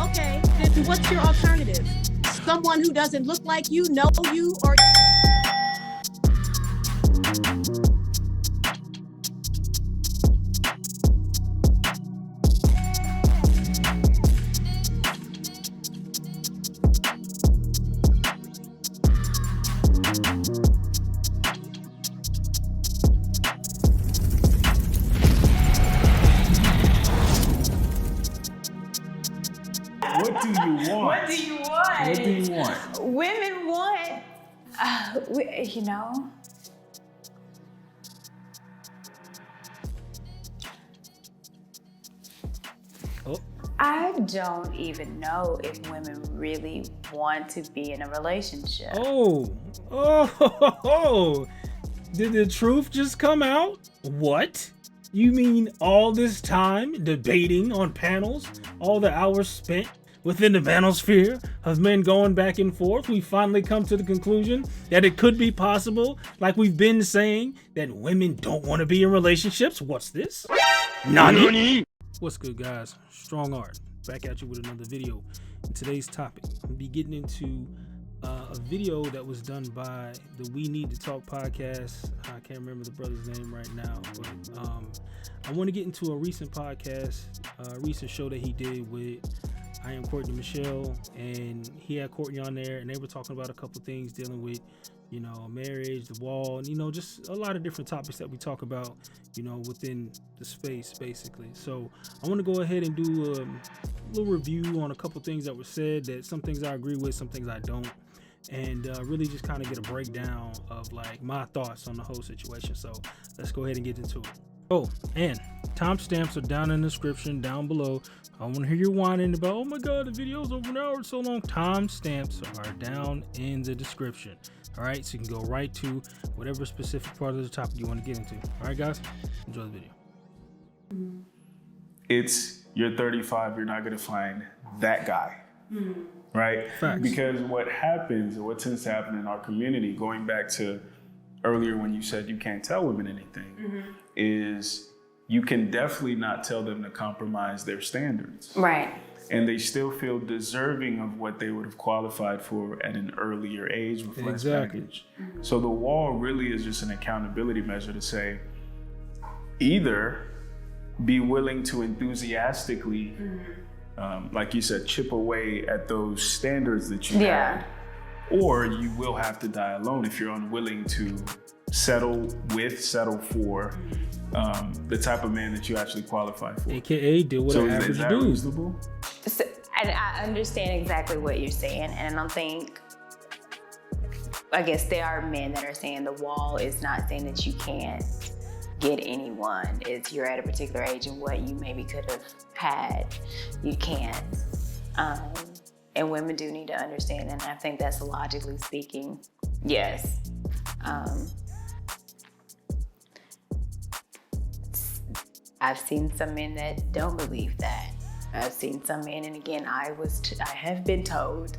Okay, then what's your alternative? Someone who doesn't look like you, know you, or... What do you want? What do you want? What do you want? Women want, you know. Oh. I don't even know if women really want to be in a relationship. Oh, did the truth just come out? What? You mean all this time debating on panels, all the hours spent within the manosphere of men going back and forth, we finally come to the conclusion that it could be possible, like we've been saying, that women don't want to be in relationships? What's this? Nani? What's good, guys? Strong Art, back at you with another video. In today's topic, I'll be getting into a video that was done by the We Need to Talk podcast. I can't remember the brother's name right now, but I want to get into a recent podcast, a recent show that he did with I Am Courtney, Michele, and he had Courtney on there, and they were talking about a couple things dealing with, you know, marriage, the wall, and, you know, just a lot of different topics that we talk about, you know, within the space, basically. So I want to go ahead and do a little review on a couple things that were said, that some things I agree with, some things I don't, and really just kind of get a breakdown of like my thoughts on the whole situation. So let's go ahead and get into it. Oh, and timestamps are down in the description down below. I want to hear you whining about, oh my god, the video's over an hour, so long. Timestamps are down in the description. All right, so you can go right to whatever specific part of the topic you want to get into. All right, guys, enjoy the video. It's you're 35, you're not gonna find that guy, right? Facts. Because what happens, or what tends to happen in our community, going back to earlier when you said you can't tell women anything, is you can definitely not tell them to compromise their standards. Right. And they still feel deserving of what they would have qualified for at an earlier age with less baggage. So the wall really is just an accountability measure to say, either be willing to enthusiastically, like you said, chip away at those standards that you had, or you will have to die alone if you're unwilling to settle for the type of man that you actually qualify for. AKA do what an average dude. Reasonable? So, and I understand exactly what you're saying, and I don't think, I guess there are men that are saying the wall is not saying that you can't get anyone. It's you're at a particular age and what you maybe could have had, you can't. And women do need to understand, and I think that's logically speaking, yes. I've seen some men that don't believe that. I've seen some men, and again, I have been told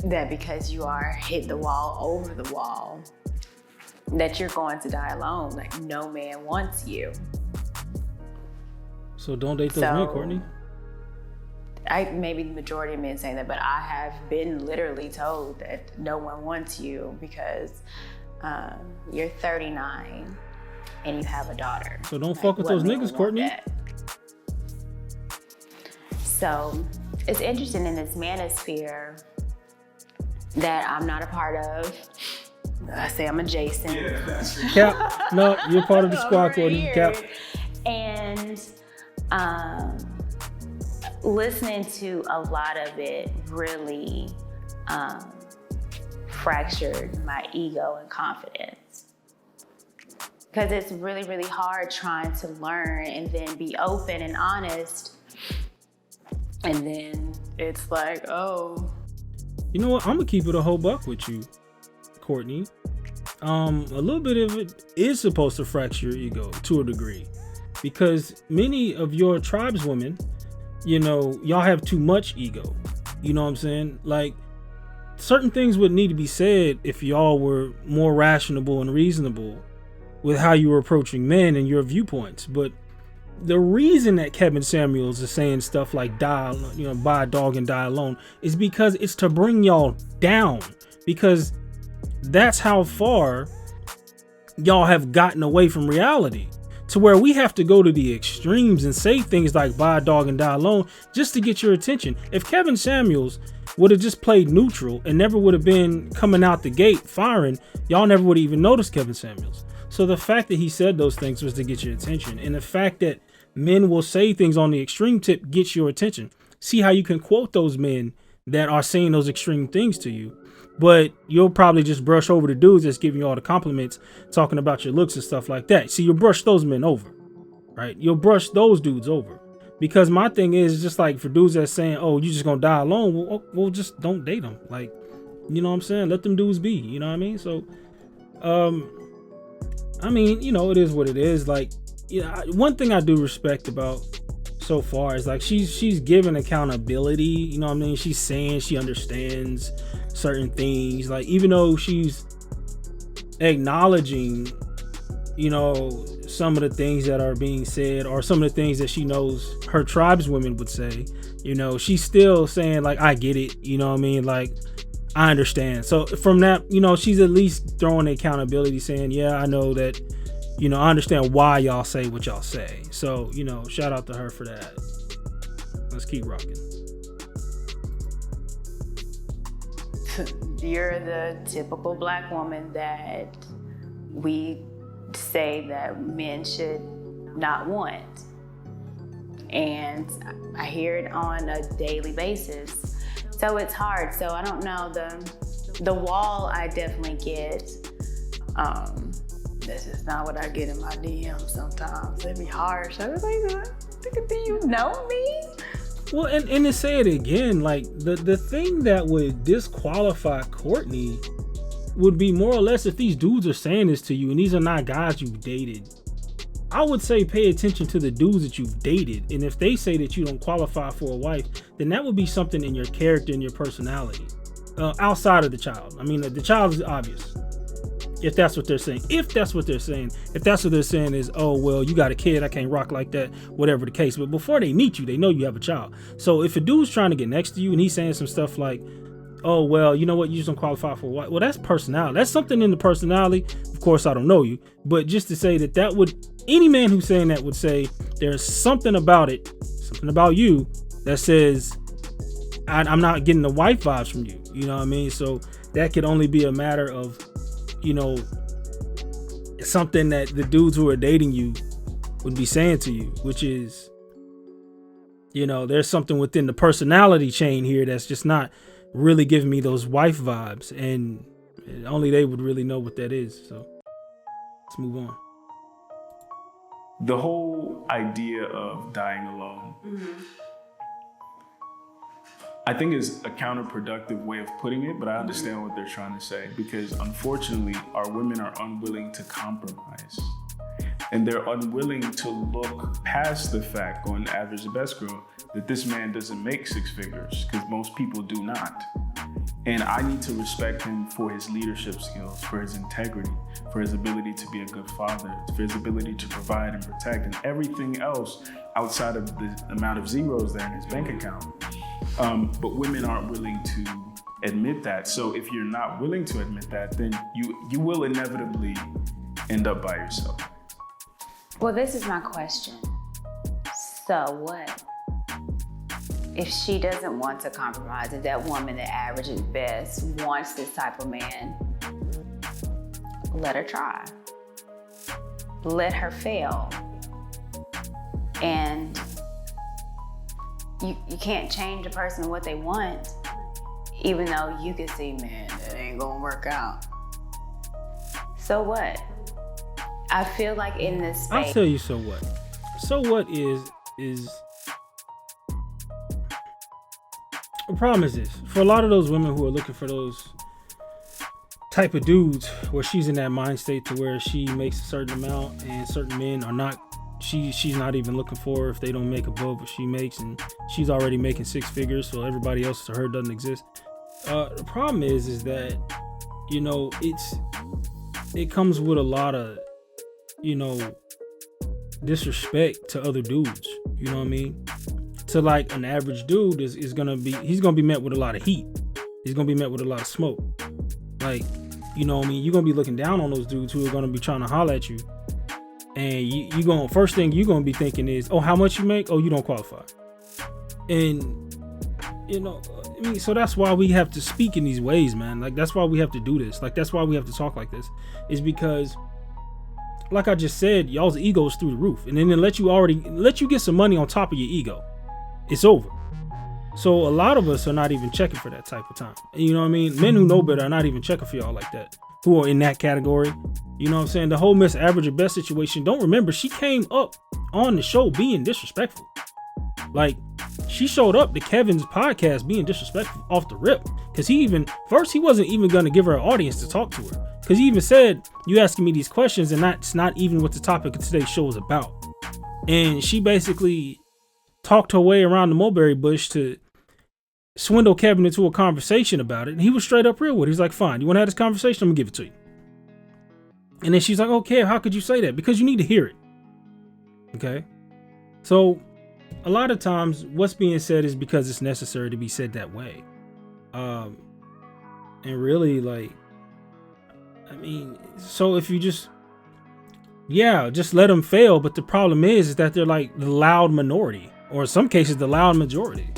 that because you are hit the wall over the wall, that you're going to die alone. Like, no man wants you. So don't date those men, Courtney. Maybe the majority of men say that, but I have been literally told that no one wants you because you're 39 and you have a daughter. So don't fuck with those niggas, Courtney. That? So it's interesting in this manosphere that I'm not a part of. I say I'm adjacent. Yeah, that's true. Cap, no, you're part of the squad, Courtney. Cap. And listening to a lot of it really fractured my ego and confidence. Because it's really, really hard trying to learn and then be open and honest. And then it's like, oh. You know what? I'm going to keep it a whole buck with you, Courtney. A little bit of it is supposed to fracture your ego to a degree. Because many of your tribeswomen, you know, y'all have too much ego. You know what I'm saying? Like, certain things would need to be said if y'all were more rational and reasonable with how you were approaching men and your viewpoints. But the reason that Kevin Samuels is saying stuff like buy a dog and die alone is because it's to bring y'all down, because that's how far y'all have gotten away from reality, to where we have to go to the extremes and say things like buy a dog and die alone just to get your attention. If Kevin Samuels would have just played neutral and never would have been coming out the gate firing, y'all never would have even noticed Kevin Samuels. So the fact that he said those things was to get your attention, and the fact that men will say things on the extreme tip gets your attention. See how you can quote those men that are saying those extreme things to you, but you'll probably just brush over the dudes that's giving you all the compliments, talking about your looks and stuff like that. See, you'll brush those men over, right? You'll brush those dudes over, because my thing is just like for dudes that's saying, oh, you just gonna die alone. Well, just don't date them. Like, you know what I'm saying? Let them dudes be, you know what I mean? So, I mean, it is what it is. Like, one thing I do respect about so far is like she's given accountability, you know what I mean? She's saying she understands certain things, like even though she's acknowledging, some of the things that are being said, or some of the things that she knows her tribeswomen would say, she's still saying like, I get it, you know what I mean? Like, I understand. So from that, she's at least throwing the accountability, saying, yeah, I know that, I understand why y'all say what y'all say. So, shout out to her for that. Let's keep rocking. You're the typical Black woman that we say that men should not want. And I hear it on a daily basis. So it's hard. So I don't know, the wall I definitely get. This is not what I get in my DMs sometimes. They be harsh. I was like, do you know me? Well, and to say it again, like the thing that would disqualify Courtney would be more or less if these dudes are saying this to you and these are not guys you've dated. I would say pay attention to the dudes that you've dated, and if they say that you don't qualify for a wife, then that would be something in your character and your personality, outside of the child. I mean, the child is obvious. If that's what they're saying. If that's what they're saying is, oh, well, you got a kid, I can't rock like that, whatever the case. But before they meet you, they know you have a child. So if a dude's trying to get next to you and he's saying some stuff like, oh, well, you know what, you just don't qualify for a wife. Well, that's personality. That's something in the personality. Of course, I don't know you, but just to say that would, any man who's saying that would say there's something about it, something about you that says, I'm not getting the wife vibes from you. You know what I mean? So that could only be a matter of, something that the dudes who are dating you would be saying to you, which is, there's something within the personality chain here that's just not really giving me those wife vibes, and only they would really know what that is. So let's move on. The whole idea of dying alone, I think is a counterproductive way of putting it, but I understand what they're trying to say, because unfortunately our women are unwilling to compromise, and they're unwilling to look past the fact, going to average the best girl, that this man doesn't make six figures, because most people do not. And I need to respect him for his leadership skills, for his integrity, for his ability to be a good father, for his ability to provide and protect, and everything else outside of the amount of zeros there in his bank account. But women aren't willing to admit that. So if you're not willing to admit that, then you will inevitably end up by yourself. Well, this is my question. So what? If she doesn't want to compromise, if that woman that averages best wants this type of man, let her try. Let her fail. And you can't change a person what they want, even though you can see, man, that ain't gonna work out. So what? I feel like in this space, I'll tell you so what. So what is the problem is this. For a lot of those women who are looking for those type of dudes where she's in that mind state to where she makes a certain amount and certain men are not, she's not even looking for if they don't make above what she makes, and she's already making six figures, so everybody else to her doesn't exist. The problem is that, it comes with a lot of disrespect to other dudes. You know what I mean? To like an average dude he's gonna be met with a lot of heat. He's gonna be met with a lot of smoke. Like, you know what I mean? You're gonna be looking down on those dudes who are gonna be trying to holler at you. And first thing you're gonna be thinking is, oh, how much you make? Oh, you don't qualify. And so that's why we have to speak in these ways, man. Like, that's why we have to do this. Like, that's why we have to talk like this, is because, like I just said, y'all's ego's through the roof. And then they let you get some money on top of your ego. It's over. So a lot of us are not even checking for that type of time. And you know what I mean? Men who know better are not even checking for y'all like that, who are in that category. You know what I'm saying? The whole Miss Average or Best situation, don't remember, she came up on the show being disrespectful. Like, she showed up to Kevin's podcast being disrespectful off the rip. Because he wasn't even going to give her an audience to talk to her. Because he even said, you asking me these questions and that's not even what the topic of today's show is about. And she basically talked her way around the mulberry bush to swindle Kevin into a conversation about it. And he was straight up real with it. He's like, fine, you want to have this conversation? I'm going to give it to you. And then she's like, okay, how could you say that? Because you need to hear it. Okay. So a lot of times what's being said is because it's necessary to be said that way. And really, like, I mean, so if you just let them fail. But the problem is that they're like the loud minority, or in some cases, the loud majority.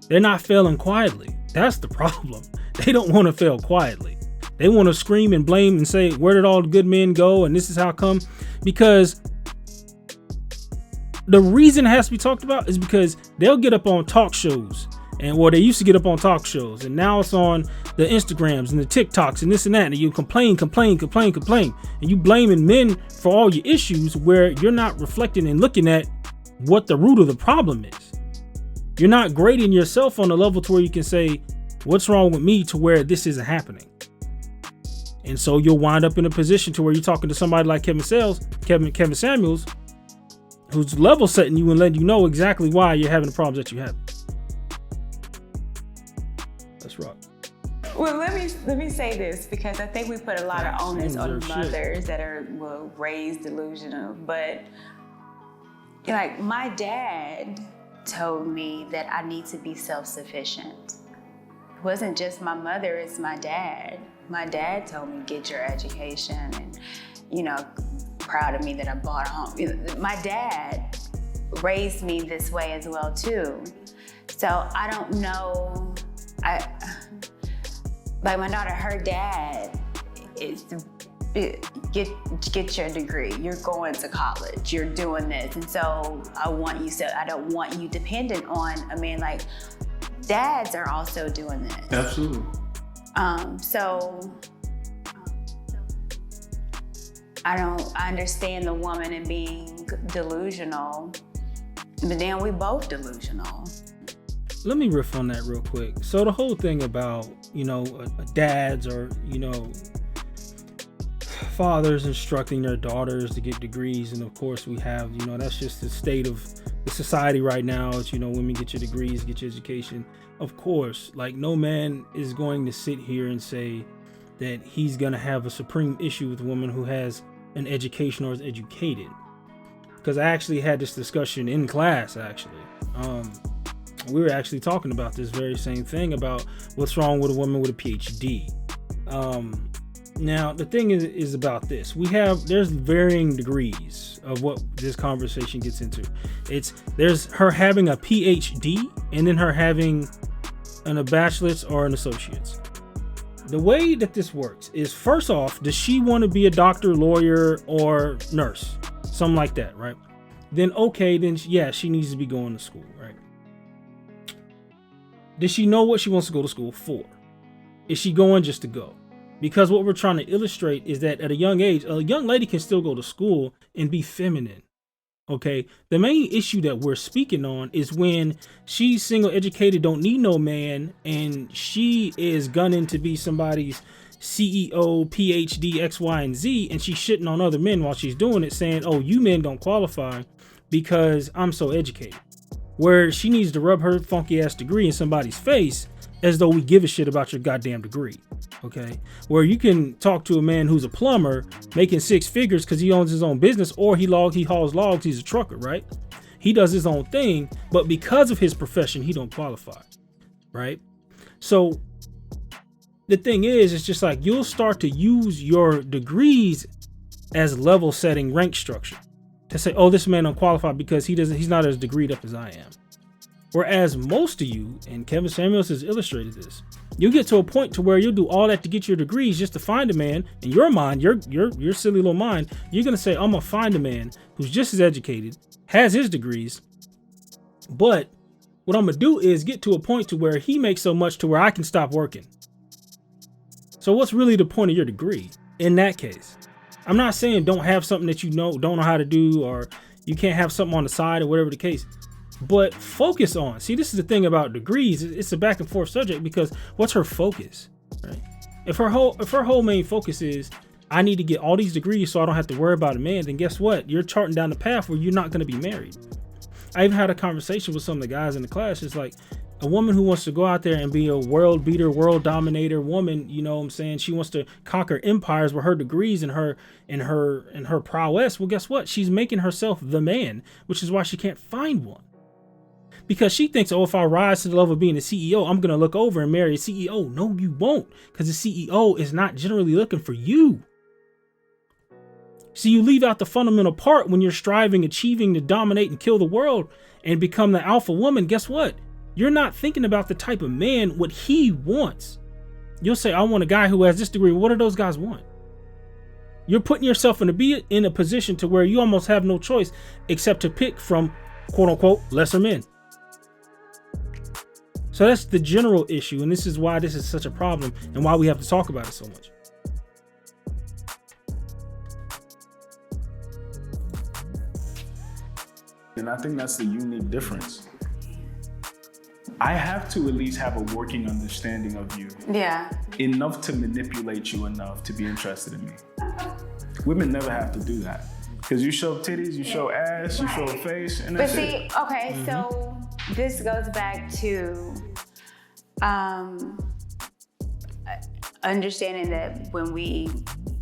They're not failing quietly. That's the problem. They don't want to fail quietly. They want to scream and blame and say, where did all the good men go? And this is how come. Because the reason it has to be talked about is because they'll get up on talk shows. They used to get up on talk shows. And now it's on the Instagrams and the TikToks and this and that. And you complain. And you blaming men for all your issues, where you're not reflecting and looking at what the root of the problem is. You're not grading yourself on a level to where you can say, what's wrong with me to where this isn't happening? And so you'll wind up in a position to where you're talking to somebody like Kevin Samuels, who's level setting you and letting you know exactly why you're having the problems that you have. Let's rock. Well, let me say this, because I think we put a lot of onus on mothers that are raised delusional. But like, my dad told me that I need to be self-sufficient. It wasn't just my mother, it's my dad. My dad told me, get your education, and, proud of me that I bought a home. My dad raised me this way as well, too. So I don't know, like my daughter, her dad is, get your degree, you're going to college, you're doing this. And so I don't want you dependent on a man. Like, dads are also doing this. Absolutely. So I understand the woman and being delusional, but then we both delusional. Let me riff on that real quick. So the whole thing about, dads or, fathers instructing their daughters to get degrees. And of course we have, that's just the state of the society right now. It's, women, get your degrees, get your education. Of course, like, no man is going to sit here and say that he's going to have a supreme issue with a woman who has an education or is educated. Because I actually had this discussion in class, actually. We were actually talking about this very same thing about what's wrong with a woman with a PhD. Now, the thing is about this. There's varying degrees of what this conversation gets into. There's her having a PhD and then her having a bachelor's or an associate's. The way that this works is, first off, does she want to be a doctor, lawyer, or nurse? Something like that, right? Then, she needs to be going to school, right? Does she know what she wants to go to school for? Is she going just to go? Because what we're trying to illustrate is that at a young age, a young lady can still go to school and be feminine. Okay. The main issue that we're speaking on is when she's single, educated, don't need no man, and she is gunning to be somebody's CEO, PhD, X, Y, and Z, and she's shitting on other men while she's doing it, saying, oh, you men don't qualify because I'm so educated. Where she needs to rub her funky ass degree in somebody's face as though we give a shit about your goddamn degree. Okay, where you can talk to a man who's a plumber making 6 figures because he owns his own business, or he hauls logs, he's a trucker, right? He does his own thing, but because of his profession, he don't qualify, right? So the thing is, it's just like you'll start to use your degrees as level setting rank structure to say, oh, this man unqualified because he's not as degreed up as I am. Whereas most of you, and Kevin Samuels has illustrated this, you get to a point to where you'll do all that to get your degrees just to find a man. In your mind, your silly little mind, you're gonna say, I'm gonna find a man who's just as educated, has his degrees, but what I'm gonna do is get to a point to where he makes so much to where I can stop working. So what's really the point of your degree in that case? I'm not saying don't have something that don't know how to do, or you can't have something on the side or whatever the case. But focus on, see, this is the thing about degrees. It's a back and forth subject because what's her focus, right? If her whole main focus is, I need to get all these degrees so I don't have to worry about a man, then guess what? You're charting down the path where you're not going to be married. I even had a conversation with some of the guys in the class. It's like a woman who wants to go out there and be a world beater, world dominator woman. You know what I'm saying? She wants to conquer empires with her degrees and her prowess. Well, guess what? She's making herself the man, which is why she can't find one. Because she thinks, oh, if I rise to the level of being a CEO, I'm going to look over and marry a CEO. No, you won't, because the CEO is not generally looking for you. So you leave out the fundamental part when you're achieving to dominate and kill the world and become the alpha woman. Guess what? You're not thinking about the type of man, what he wants. You'll say, I want a guy who has this degree. What do those guys want? You're putting yourself in a position to where you almost have no choice except to pick from, quote unquote, lesser men. So that's the general issue, and this is why this is such a problem and why we have to talk about it so much. And I think that's the unique difference. I have to at least have a working understanding of you. Yeah. Enough to manipulate you enough to be interested in me. Women never have to do that. Because you show titties, you show ass, you show a face, and that's it. Okay, so this goes back to understanding that when we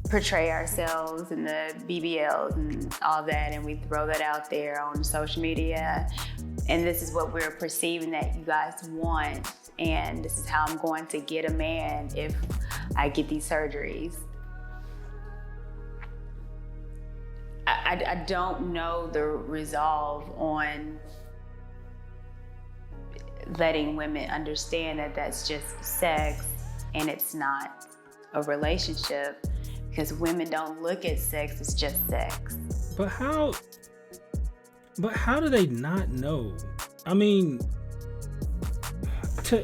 portray ourselves in the BBLs and all that, and we throw that out there on social media, and this is what we're perceiving that you guys want, and this is how I'm going to get a man if I get these surgeries. I don't know the resolve on letting women understand that that's just sex and it's not a relationship, because women don't look at sex as just sex. But how do they not know? I mean,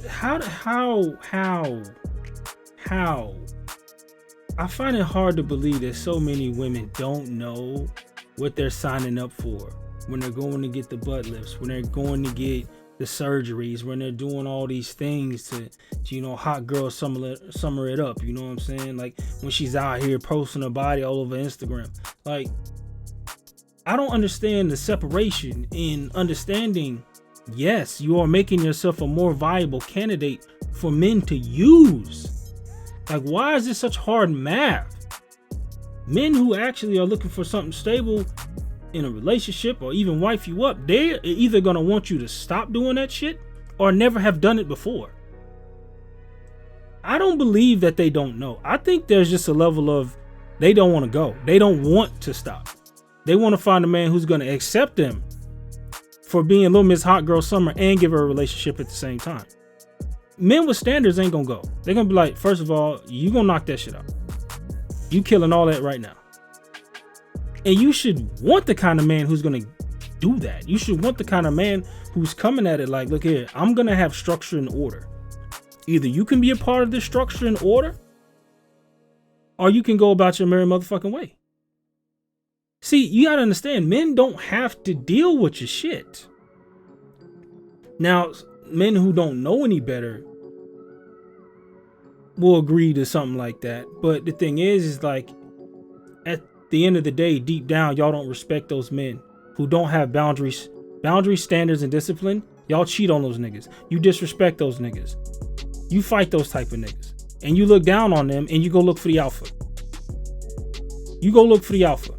how I find it hard to believe that so many women don't know what they're signing up for when they're going to get the butt lifts, when they're going to get the surgeries, when they're doing all these things to hot girl summer it up. You know what I'm saying? Like when she's out here posting her body all over Instagram. Like, I don't understand the separation in understanding, yes, you are making yourself a more viable candidate for men to use. Like, why is this such hard math? Men who actually are looking for something stable in a relationship or even wife you up, they're either gonna want you to stop doing that shit or never have done it before. I don't believe that they don't know. I think there's just a level of they don't want to go. They don't want to stop. They want to find a man who's gonna accept them for being Little Miss Hot Girl Summer and give her a relationship at the same time. Men with standards ain't gonna go. They're gonna be like, first of all, you gonna knock that shit out. You killing all that right now. And you should want the kind of man who's gonna do that. You should want the kind of man who's coming at it like, look here, I'm gonna have structure and order. Either you can be a part of this structure and order, or you can go about your merry motherfucking way. See, you gotta understand, men don't have to deal with your shit. Now, men who don't know any better will agree to something like that. But the thing is like, at the end of the day, deep down, y'all don't respect those men who don't have boundaries, standards, and discipline. Y'all cheat on those niggas. You disrespect those niggas. You fight those type of niggas. And you look down on them and you go look for the alpha. You go look for the alpha.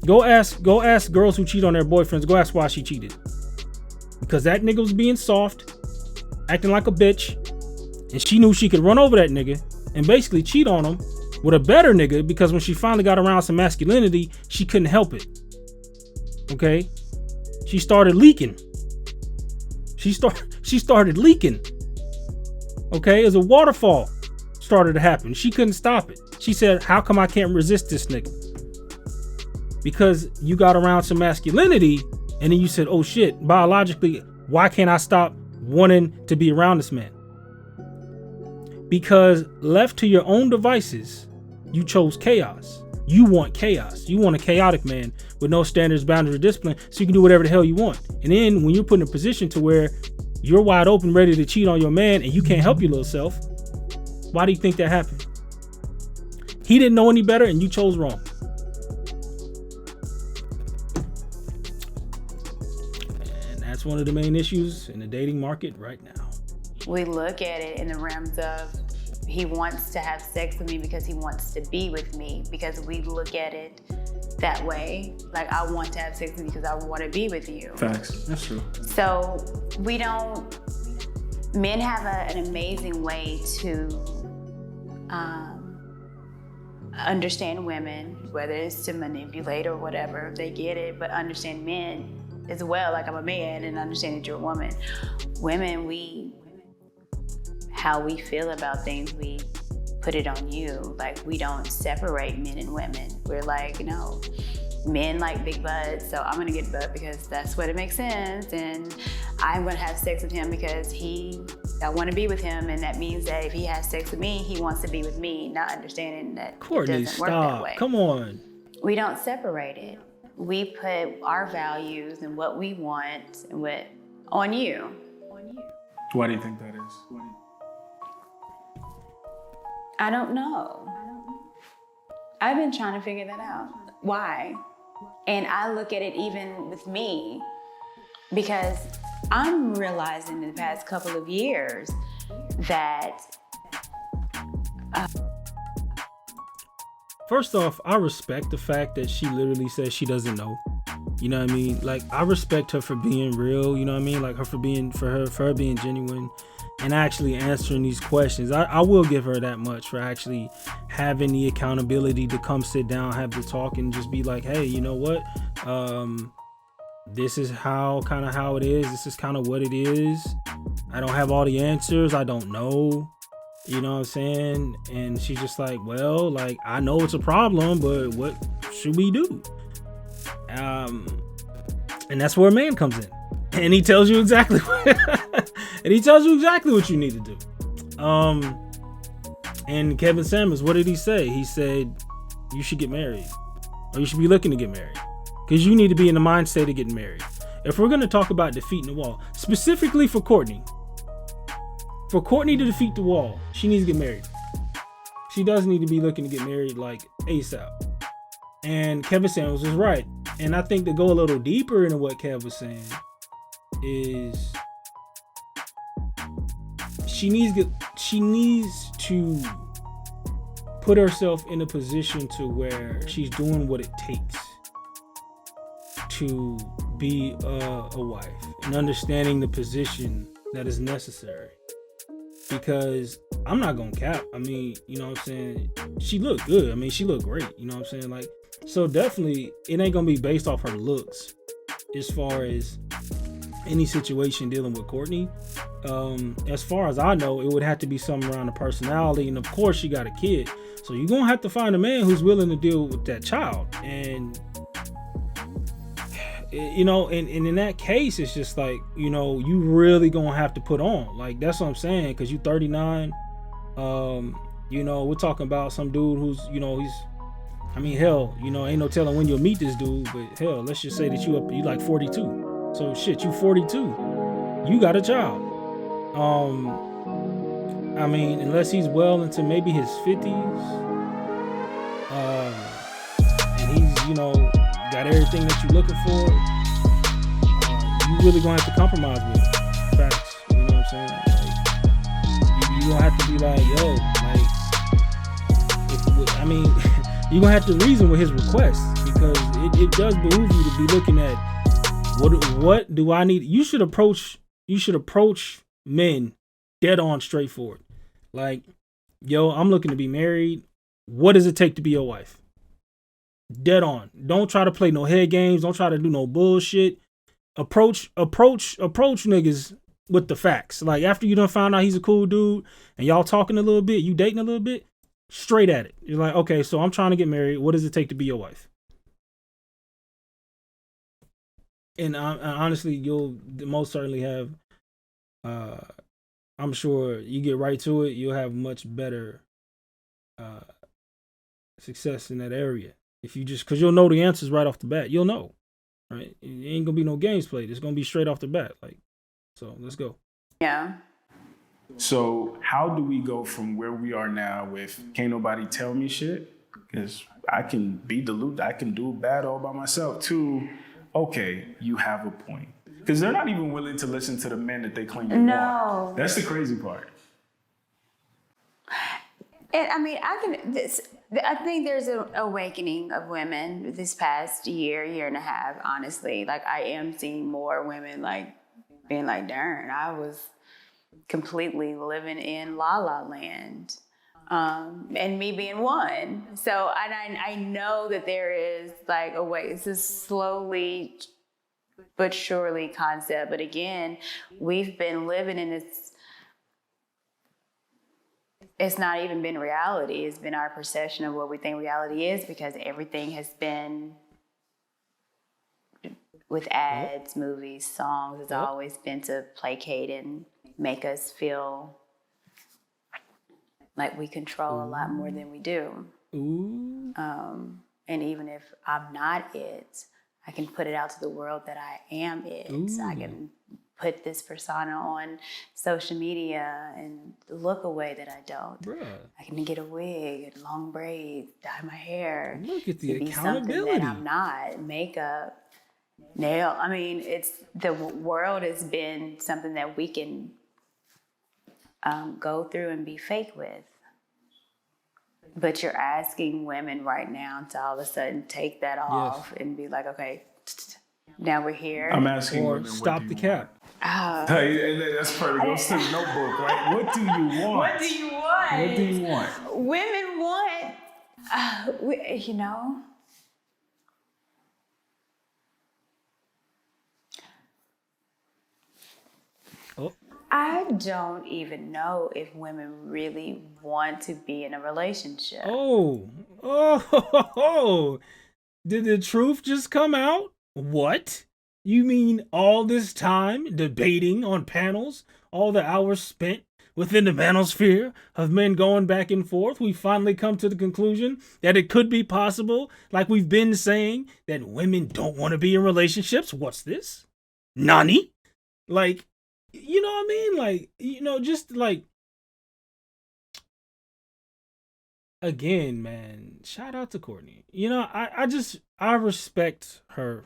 Go ask girls who cheat on their boyfriends, go ask why she cheated. Because that nigga was being soft, acting like a bitch, and she knew she could run over that nigga and basically cheat on him with a better nigga, because when she finally got around some masculinity, she couldn't help it. Okay? She started leaking. She started leaking. Okay? It was a waterfall started to happen. She couldn't stop it. She said, how come I can't resist this nigga? Because you got around some masculinity and then you said, oh shit, biologically, why can't I stop wanting to be around this man? Because left to your own devices, you chose chaos. You want chaos. You want a chaotic man with no standards, boundaries, or discipline, so you can do whatever the hell you want. And then when you're put in a position to where you're wide open, ready to cheat on your man, and you can't help your little self, why do you think that happened? He didn't know any better, and you chose wrong. And that's one of the main issues in the dating market right now. We look at it in the realms of, he wants to have sex with me because he wants to be with me, because we look at it that way. Like, I want to have sex with you because I want to be with you. Facts. That's true. So men have an amazing way to understand women, whether it's to manipulate or whatever, they get it, but understand men as well. Like, I'm a man and understand that you're a woman. Women, how we feel about things, we put it on you. Like, we don't separate men and women. We're like, no, men like big butts, so I'm gonna get butt because that's what it makes sense, and I'm gonna have sex with him because I want to be with him, and that means that if he has sex with me, he wants to be with me, not understanding that Courtney, it doesn't work that way. Come on. We don't separate it. We put our values and what we want and what on you. Why do you think that is? I don't know. I've been trying to figure that out. Why? And I look at it even with me, because I'm realizing in the past couple of years that first off, I respect the fact that she literally says she doesn't know. You know what I mean? Like, I respect her for being real, you know what I mean? Like, for her being genuine and actually answering these questions. I will give her that much for actually having the accountability to come sit down, have the talk, and just be like, hey, you know what? This is how it is. This is kind of what it is. I don't have all the answers. I don't know. You know what I'm saying? And she's just like, well, like, I know it's a problem, but what should we do? And that's where a man comes in. And he tells you exactly what you need to do. And Kevin Samuels, what did he say? He said, you should get married, or you should be looking to get married, because you need to be in the mind state of getting married. If we're going to talk about defeating the wall, specifically for Courtney to defeat the wall, she needs to get married. She does need to be looking to get married like ASAP. And Kevin Samuels was right. And I think to go a little deeper into what Kev was saying is she needs to put herself in a position to where she's doing what it takes to be a wife, and understanding the position that is necessary. Because I'm not gonna cap. I mean, you know what I'm saying? She looked good. I mean, she looked great. You know what I'm saying? Like, so definitely it ain't gonna be based off her looks as far as any situation dealing with Courtney. As far as I know, it would have to be something around the personality. And of course, she got a kid. So you're gonna have to find a man who's willing to deal with that child. And you know, and in that case, it's just like, you know, you really gonna have to put on. Like, that's what I'm saying, because you 39. You know, we're talking about some dude who's, you know, hell, you know, ain't no telling when you'll meet this dude, but hell, let's just say that you like 42. So shit, you 42. You got a child. I mean, unless he's well into maybe his 50s. And he's, you know, got everything that you're looking for, you really gonna have to compromise with it. Facts, you know what I'm saying? Like, you're gonna have to be like, yo, like, I mean, you're gonna have to reason with his requests, because it does behoove you to be looking at what do I need. You should approach men dead on, straightforward. Like, yo, I'm looking to be married. What does it take to be your wife? Dead on. Don't try to play no head games. Don't try to do no bullshit. Approach niggas with the facts. Like, after you done found out he's a cool dude and y'all talking a little bit, you dating a little bit, straight at it. You're like, okay, so I'm trying to get married. What does it take to be your wife? And honestly, you'll most certainly have, I'm sure you get right to it, you'll have much better success in that area. If you just, because you'll know the answers right off the bat. You'll know, right? It ain't going to be no games played. It's going to be straight off the bat. Like, so let's go. Yeah. So how do we go from where we are now with can't nobody tell me shit, because I can be deluded, I can do bad all by myself, to, okay, you have a point. Because they're not even willing to listen to the men that they claim they want. That's the crazy part. And I mean, I think there's an awakening of women this past year and a half, honestly. Like, I am seeing more women, like, being like, darn, I was completely living in la la land. And me being one. So I know that there is, like, a way. It's a slowly but surely concept. But again, we've been living in this. It's not even been reality. It's been our perception of what we think reality is, because everything has been with ads, movies, songs. It's always been to placate and make us feel like we control a lot more than we do. And even if I'm not it, I can put it out to the world that I am it. I can put this persona on social media and look a way that I don't. Bruh. I can get a wig and long braids, dye my hair. Look at the to be accountability. Something that I'm not. Makeup, nail. I mean, it's the world has been something that we can go through and be fake with. But you're asking women right now to all of a sudden take that off and be like, okay, now we're here. I'm asking or women, stop the cap. Hey, that's perfect. Goes to the notebook, right? What do you want? What do you want? What do you want? Women want, you know. I don't even know if women really want to be in a relationship. Oh. Did the truth just come out? What? You mean all this time debating on panels, all the hours spent within the manosphere of men going back and forth, we finally come to the conclusion that it could be possible, like we've been saying, that women don't want to be in relationships? What's this? Nani? Like, you know what I mean? Like, you know, just like, again, man, shout out to Courtney. You know, I respect her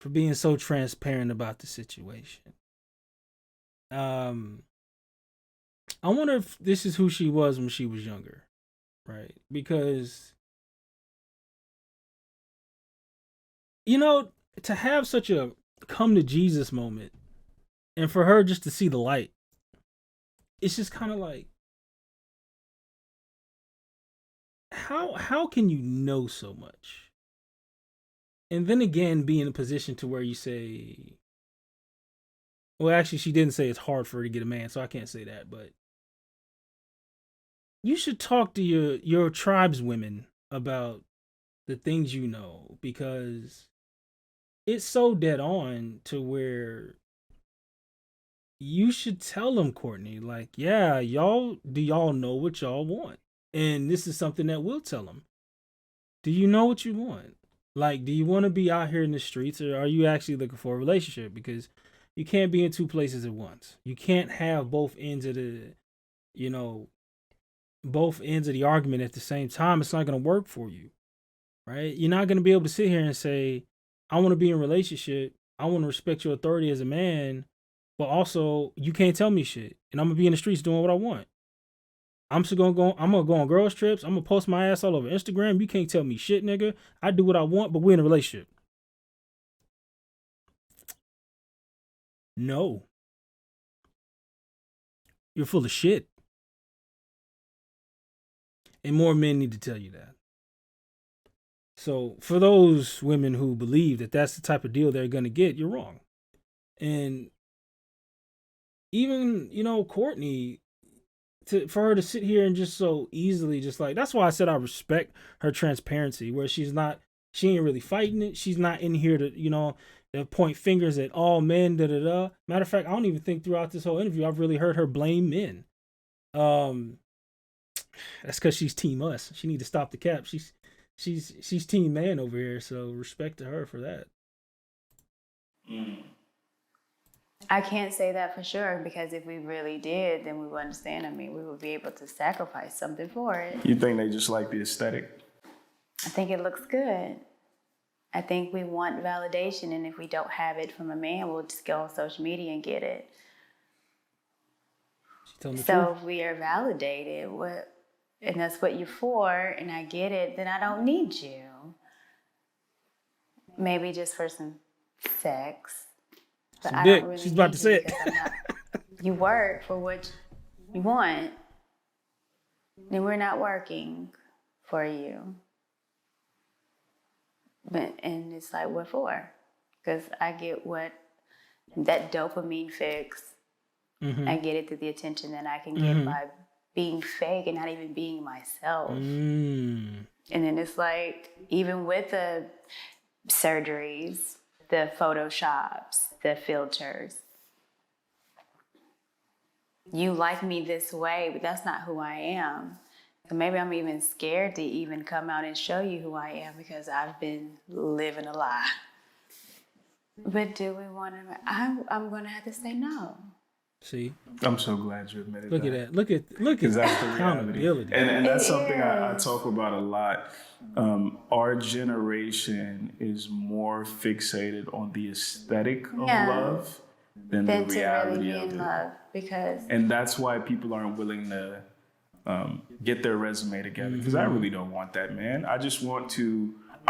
for being so transparent about the situation. I wonder if this is who she was when she was younger, right? Because, you know, to have such a come to Jesus moment, and for her just to see the light, it's just kind of like, how can you know so much? And then again, be in a position to where you say, well, actually, she didn't say it's hard for her to get a man, so I can't say that, but you should talk to your tribeswomen about the things you know, because it's so dead on to where you should tell them, Courtney, like, yeah, do y'all know what y'all want? And this is something that we'll tell them. Do you know what you want? Like, do you want to be out here in the streets, or are you actually looking for a relationship? Because you can't be in two places at once. You can't have both ends of the argument at the same time. It's not going to work for you, right? You're not going to be able to sit here and say, I want to be in a relationship. I want to respect your authority as a man, but also you can't tell me shit, and I'm gonna be in the streets doing what I want. I'm gonna go on girls trips. I'm gonna post my ass all over Instagram. You can't tell me shit, nigga. I do what I want, but we're in a relationship. No. You're full of shit. And more men need to tell you that. So for those women who believe that that's the type of deal they're going to get, you're wrong. And even, Courtney, for her to sit here and just so easily just like, that's why I said I respect her transparency, where she ain't really fighting it. She's not in here to, to point fingers at all men, da-da-da. Matter of fact, I don't even think throughout this whole interview I've really heard her blame men. That's because she's team us. She need to stop the cap. She's team man over here, so respect to her for that. I can't say that for sure, because if we really did, then we would understand. I mean, we would be able to sacrifice something for it. You think they just like the aesthetic? I think it looks good. I think we want validation, and if we don't have it from a man, we'll just go on social media and get it. So if we are validated, and that's what you're for, and I get it, then I don't need you. Maybe just for some sex. But some I dick. don't really She's about to say it. You work for what you want, then we're not working for you. And it's like, what for? Because I get what that dopamine fix. Mm-hmm. I get it through the attention that I can get by being fake and not even being myself. And then it's like, even with the surgeries, the photoshops, the filters, you like me this way, but that's not who I am. So maybe I'm even scared to even come out and show you who I am, because I've been living a lie. But do we want to? I'm going to have to say no. See, I'm so glad you admitted look that. At that. Look at that's the accountability. And that's something I talk about a lot. Our generation is more fixated on the aesthetic of love than the reality really of it. Love, because and that's why people aren't willing to get their resume together, because I really don't want that man. I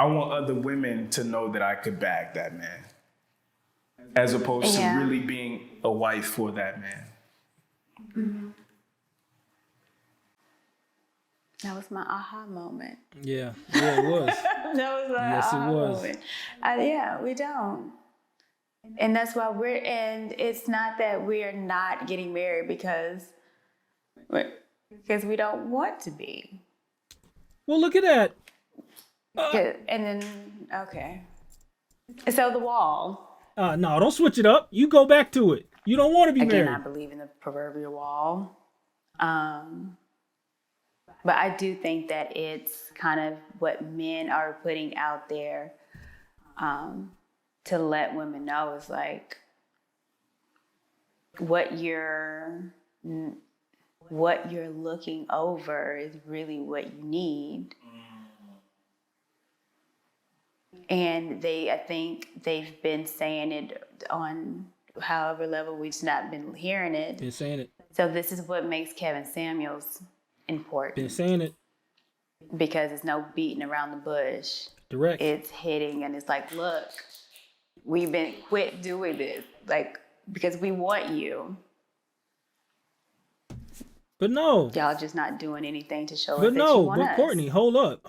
want other women to know that I could bag that man, as opposed to really being a wife for that man. Mm-hmm. That was my aha moment. Yeah, it was. That was my aha moment. We don't. And that's why and it's not that we're not getting married because we don't want to be. Well, look at that. And then, okay. So the wall. No, don't switch it up. You go back to it. You don't want to be married. Again, I believe in the proverbial wall. But I do think that it's kind of what men are putting out there to let women know is like what you're looking over is really what you need. And I think they've been saying it on however level we've just not been hearing it. Been saying it. So this is what makes Kevin Samuels important. Been saying it. Because it's no beating around the bush. Direct. It's hitting, and it's like, look, we've been quit doing this, like, because we want you. But no. Y'all just not doing anything to show us that you want us. But Courtney, hold up.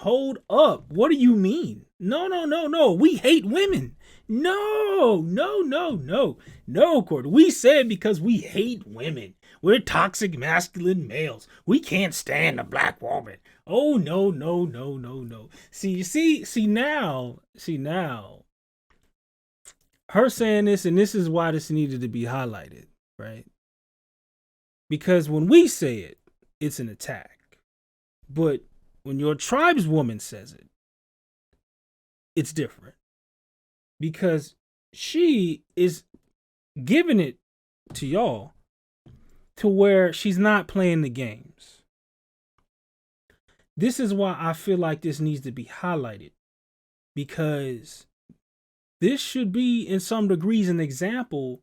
What do you mean? No. We hate women. No, Courtney. We said because we hate women. We're toxic masculine males. We can't stand a black woman. Oh, no. See now. Her saying this, and this is why this needed to be highlighted, right? Because when we say it, it's an attack. But when your tribeswoman says it, it's different. Because she is giving it to y'all to where she's not playing the games. This is why I feel like this needs to be highlighted. Because this should be, in some degrees, an example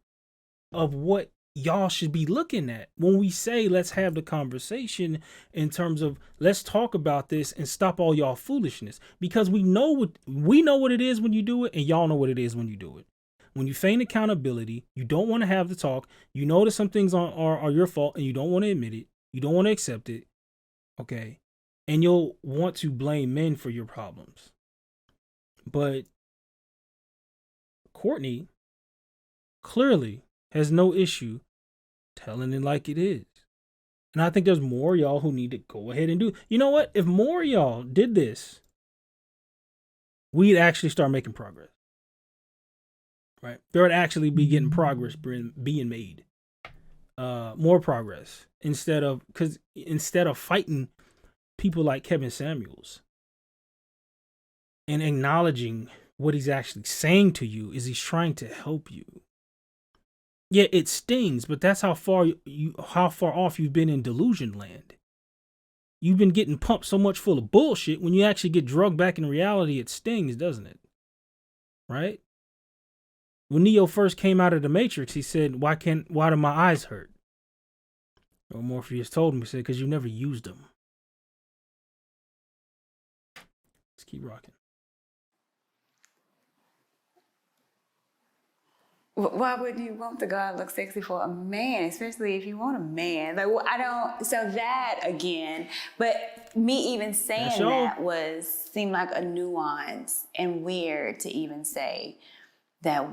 of what y'all should be looking at when we say let's have the conversation in terms of let's talk about this and stop all y'all foolishness, because we know what it is when you do it, and y'all know what it is when you do it. When you feign accountability, you don't want to have the talk. You know that some things are your fault and you don't want to admit it. You don't want to accept it. Okay. And you'll want to blame men for your problems. But Courtney clearly has no issue telling it like it is. And I think there's more y'all who need to go ahead and do. You know what? If more y'all did this, we'd actually start making progress. Right? There would actually be getting progress being made. More progress instead of fighting people like Kevin Samuels and acknowledging what he's actually saying to you is he's trying to help you. Yeah, it stings, but that's how far off you've been in delusion land. You've been getting pumped so much full of bullshit. When you actually get drugged back in reality, it stings, doesn't it? Right? When Neo first came out of the Matrix, he said, why do my eyes hurt? Or Morpheus told him, he said, because you never used them. Let's keep rocking. Why wouldn't you want the guy to look sexy for a man, especially if you want a man? Like, well, so that again, but me even saying that seemed like a nuance and weird to even say that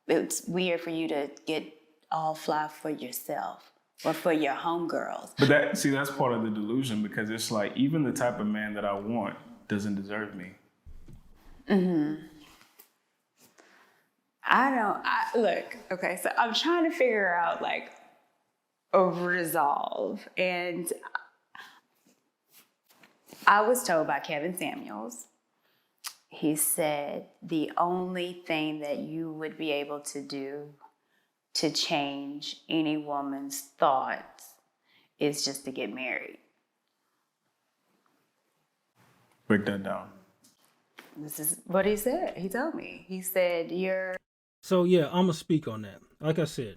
it's weird for you to get all fly for yourself or for your homegirls. But that's part of the delusion, because it's like, even the type of man that I want doesn't deserve me. Mm-hmm. Look, okay, so I'm trying to figure out like a resolve. And I was told by Kevin Samuels, he said the only thing that you would be able to do to change any woman's thoughts is just to get married. Break that down. This is what he said. He told me. He said, So yeah, I'm gonna speak on that. Like I said,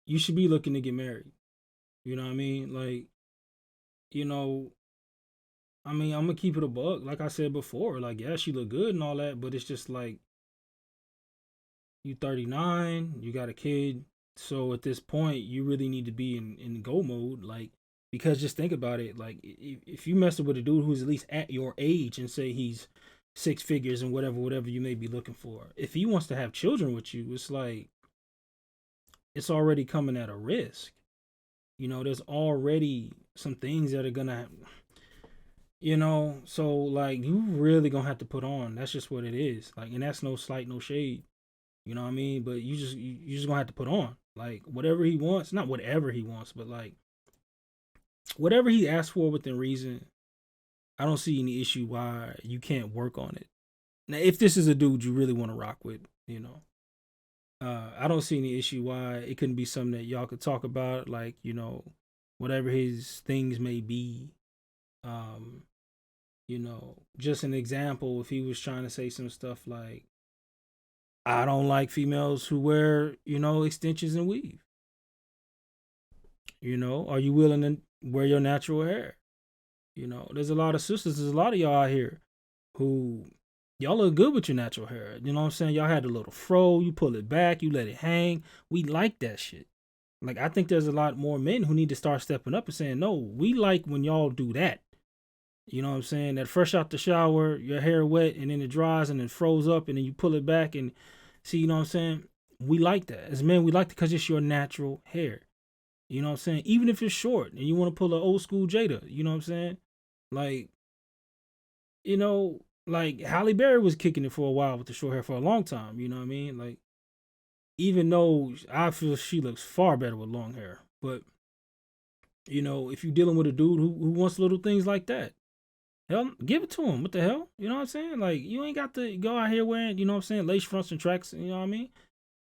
you should be looking to get married. You know what I mean? Like, you know, I mean, I'm gonna keep it a buck. Like I said before, like, yeah, she look good and all that, but it's just like, you 39, you got a kid. So at this point, you really need to be in go mode. Like, because just think about it. Like, if you mess with a dude who's at least at your age and say he's 6 figures and whatever you may be looking for, if he wants to have children with you, it's like, it's already coming at a risk. You know, there's already some things that are gonna, you know, so like, you really gonna have to put on. That's just what it is. Like, and that's no slight, no shade. You know what I mean? But you just gonna have to put on. Like, whatever he wants, not whatever he wants, but like, whatever he asks for within reason, I don't see any issue why you can't work on it. Now, if this is a dude you really want to rock with, you know, I don't see any issue why it couldn't be something that y'all could talk about, like, you know, whatever his things may be. You know, just an example, if he was trying to say some stuff like, I don't like females who wear, you know, extensions and weave. You know, are you willing to wear your natural hair? You know, there's a lot of sisters, there's a lot of y'all out here who, y'all look good with your natural hair. You know what I'm saying? Y'all had a little fro, you pull it back, you let it hang. We like that shit. Like, I think there's a lot more men who need to start stepping up and saying, no, we like when y'all do that. You know what I'm saying? That fresh out the shower, your hair wet and then it dries and it froze up and then you pull it back and see, you know what I'm saying? We like that. As men, we like it because it's your natural hair. You know what I'm saying? Even if it's short and you want to pull an old school Jada, you know what I'm saying? Like, you know, like Halle Berry was kicking it for a while with the short hair for a long time. You know what I mean? Like, even though I feel she looks far better with long hair, but you know, if you're dealing with a dude who wants little things like that, hell, give it to him. What the hell? You know what I'm saying? Like, you ain't got to go out here wearing, you know what I'm saying, lace fronts and tracks, you know what I mean?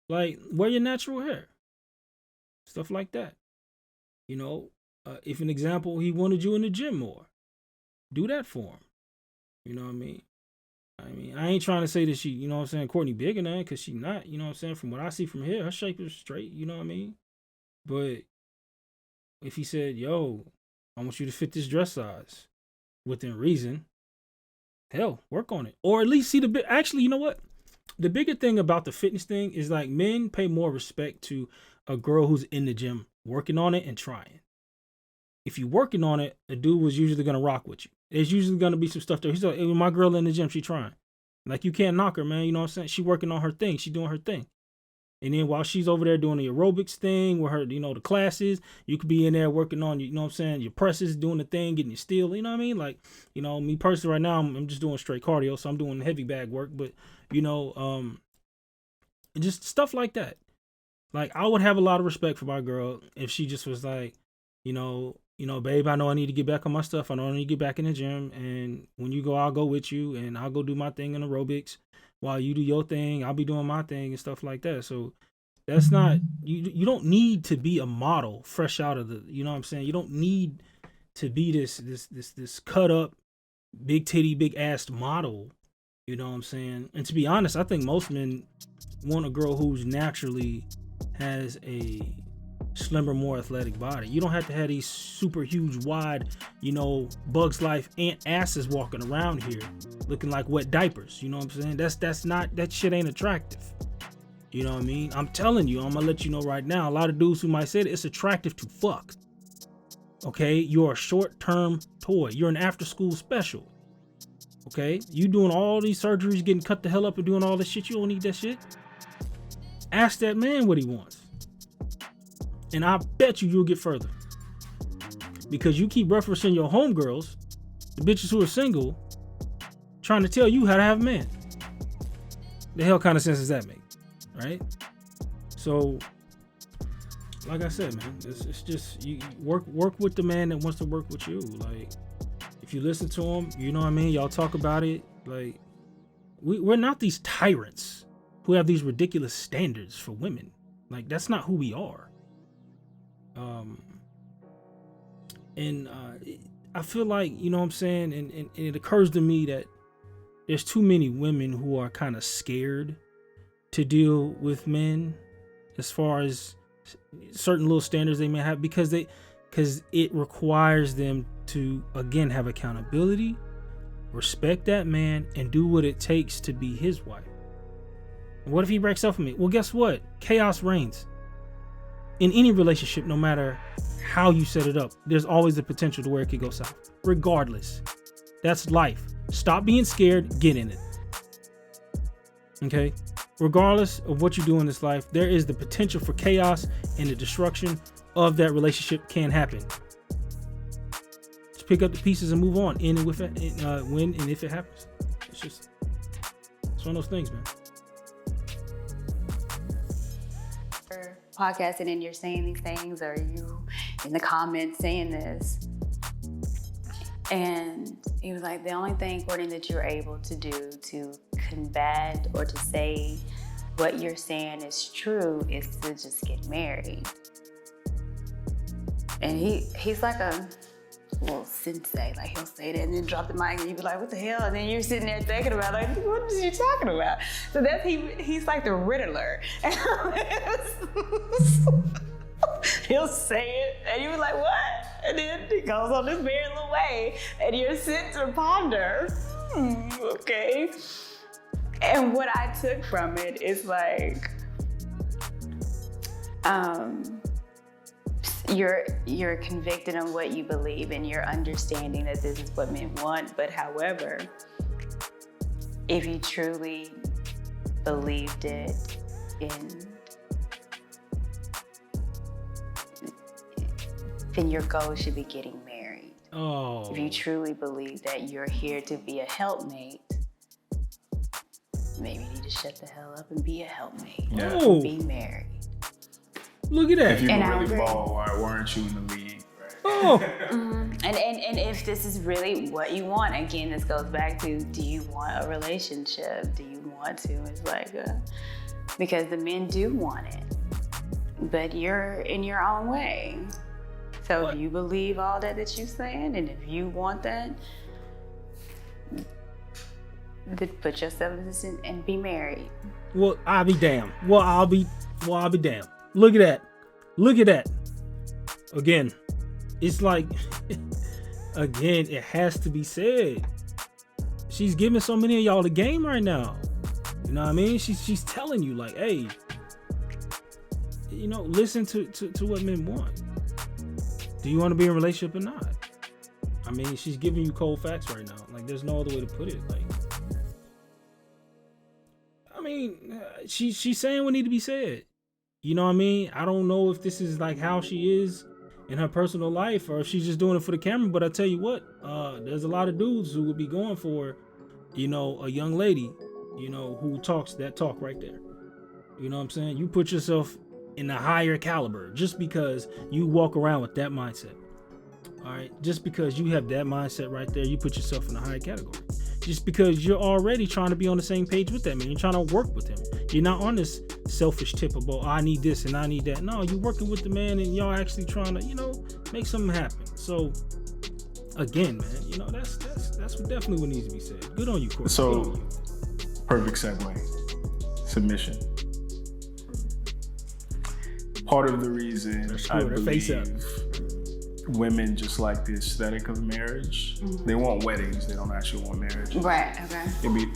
Like, wear your natural hair. Stuff like that. You know, if an example, he wanted you in the gym more, do that for him. You know what I mean? I mean, I ain't trying to say that she, you know what I'm saying, Courtney bigger than, because she not, you know what I'm saying. From what I see from here, her shape is straight, you know what I mean. But if he said, "Yo, I want you to fit this dress size," within reason, hell, work on it, or at least see the bit. Actually, you know what? The bigger thing about the fitness thing is like men pay more respect to a girl who's in the gym working on it and trying. If you working on it, a dude was usually gonna rock with you. There's usually gonna be some stuff there. He's like, hey, my girl in the gym, she trying. Like, you can't knock her, man. You know what I'm saying? She working on her thing. She doing her thing. And then while she's over there doing the aerobics thing with her, you know, the classes, you could be in there working on, you know what I'm saying, your presses, doing the thing, getting your steel, you know what I mean? Like, you know, me personally right now, I'm just doing straight cardio, so I'm doing heavy bag work, but, you know, just stuff like that. Like, I would have a lot of respect for my girl if she just was like, you know, babe, I know I need to get back on my stuff. I know I need to get back in the gym. And when you go, I'll go with you and I'll go do my thing in aerobics. While you do your thing, I'll be doing my thing and stuff like that. So that's not, you don't need to be a model fresh out of the, you know what I'm saying? You don't need to be this cut up, big titty, big assed model. You know what I'm saying? And to be honest, I think most men want a girl who's naturally has a slimmer, more athletic body. You don't have to have these super huge, wide, you know, Bugs Life ant asses walking around here looking like wet diapers. You know what I'm saying? That's not, that shit ain't attractive. You know what I mean? I'm telling you, I'm gonna let you know right now, a lot of dudes who might say that it's attractive to fuck. Okay? You're a short-term toy. You're an after-school special. Okay? You doing all these surgeries, getting cut the hell up and doing all this shit. You don't need that shit. Ask that man what he wants. And I bet you'll get further. Because you keep referencing your homegirls, the bitches who are single, trying to tell you how to have a man. The hell kind of sense does that make? Right? So, like I said, man, it's just, you work with the man that wants to work with you. Like, if you listen to him, you know what I mean? Y'all talk about it. Like, we're not these tyrants who have these ridiculous standards for women. Like, that's not who we are. I feel like, you know what I'm saying, and it occurs to me that there's too many women who are kind of scared to deal with men as far as certain little standards they may have, because it requires them to, again, have accountability, respect that man, and do what it takes to be his wife. And what if he breaks up with me? Well, guess what? Chaos reigns. In any relationship, no matter how you set it up, there's always the potential to where it could go south. Regardless. That's life. Stop being scared, get in it. Okay? Regardless of what you do in this life, there is the potential for chaos, and the destruction of that relationship can happen. Just pick up the pieces and move on, in and with it, when and if it happens. It's one of those things, man. Podcasting and you're saying these things, or you in the comments saying this, and he was like, the only thing, Courtney, that you're able to do to combat or to say what you're saying is true is to just get married. And he's like a little sensei, like he'll say that and then drop the mic and you be like, what the hell? And then you're sitting there thinking about, like, what is you talking about? So that's, he's like the Riddler. He'll say it and you be like, what? And then he goes on this very little way and you're sitting to ponder, okay. And what I took from it is like, you're convicted on what you believe and you're understanding that this is what men want. But however, if you truly believed it then your goal should be getting married. Oh. If you truly believe that you're here to be a helpmate, maybe you need to shut the hell up and be a helpmate. Yeah. And be married. Look at that. If you And were I really agree. ball, why weren't you in the league? Right? Oh. And if this is really what you want, again, this goes back to, do you want a relationship? Do you want to? It's like, because the men do want it, but you're in your own way. So What? if you believe all that you're saying, and if you want that, Put yourself in this and be married. Well, I'll be damned. I'll be damned. Look at that. Again, it's like, again, it has to be said. She's giving so many of y'all the game right now. You know what I mean? She's telling you, like, hey, you know, listen to what men want. Do you want to be in a relationship or not? I mean, she's giving you cold facts right now. Like, there's no other way to put it. Like, I mean, she's saying what need to be said. You know what I mean? I don't know if this is like how she is in her personal life or if she's just doing it for the camera. But I tell you what, there's a lot of dudes who would be going for, you know, a young lady, you know, who talks that talk right there. You know what I'm saying? You put yourself in a higher caliber just because you walk around with that mindset. All right, just because you have that mindset right there, you put yourself in a higher category. Just because you're already trying to be on the same page with that man, you're trying to work with him. You're not on this selfish tip about, I need this and I need that. No, you're working with the man and y'all actually trying to, you know, make something happen. So again, man, you know, that's what definitely what needs to be said. Good on you, Courtney. So perfect segue. Submission. Part of the reason I believe women just like the aesthetic of marriage. Mm-hmm. They want weddings. They don't actually want marriage. Right. Okay.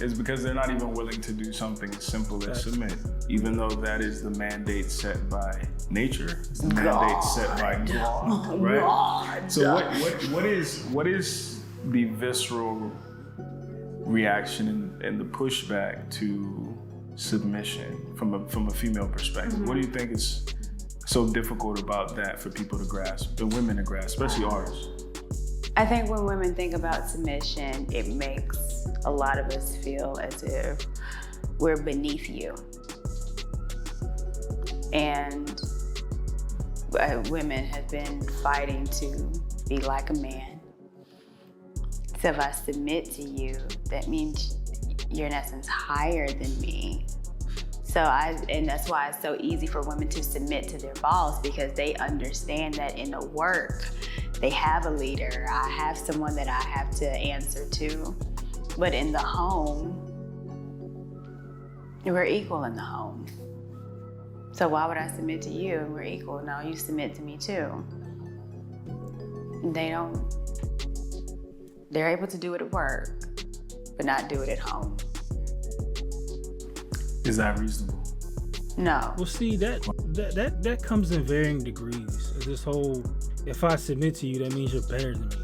It's because they're not even willing to do something as simple as submit, even though that is the mandate set by nature. It's the mandate set by God. Right. God. So what is the visceral reaction and the pushback to submission from a female perspective? Mm-hmm. What do you think is so difficult about that for people to grasp, the women to grasp, especially ours? I think when women think about submission, it makes a lot of us feel as if we're beneath you. And women have been fighting to be like a man. So if I submit to you, that means you're in essence higher than me. And that's why it's so easy for women to submit to their boss, because they understand that in the work, they have a leader. I have someone that I have to answer to. But in the home, we're equal in the home. So why would I submit to you and we're equal? No, you submit to me too. They're able to do it at work, but not do it at home. Is that reasonable? No. Well, see, that comes in varying degrees. This whole, if I submit to you, that means you're better than me.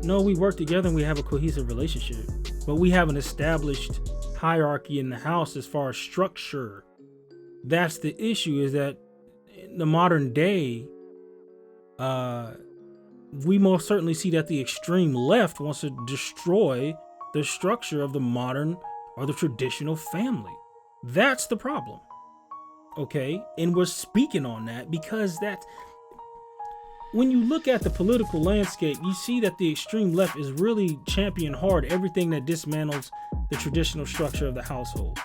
No, we work together and we have a cohesive relationship, but we have an established hierarchy in the house as far as structure. That's the issue, is that in the modern day, we most certainly see that the extreme left wants to destroy the structure of the modern or the traditional family. That's the problem. Okay? And we're speaking on that because when you look at the political landscape, you see that the extreme left is really championing hard everything that dismantles the traditional structure of the household.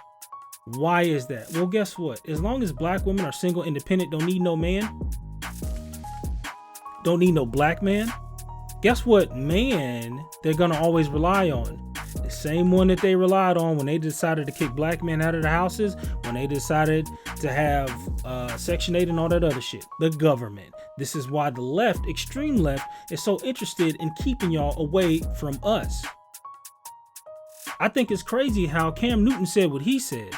Why is that? Well, guess what? As long as black women are single, independent, don't need no man, don't need no black man, guess what man they're gonna always rely on? The same one that they relied on when they decided to kick black men out of the houses, when they decided to have Section 8 and all that other shit. The government. This is why the left, extreme left, is so interested in keeping y'all away from us. I think it's crazy how Cam Newton said what he said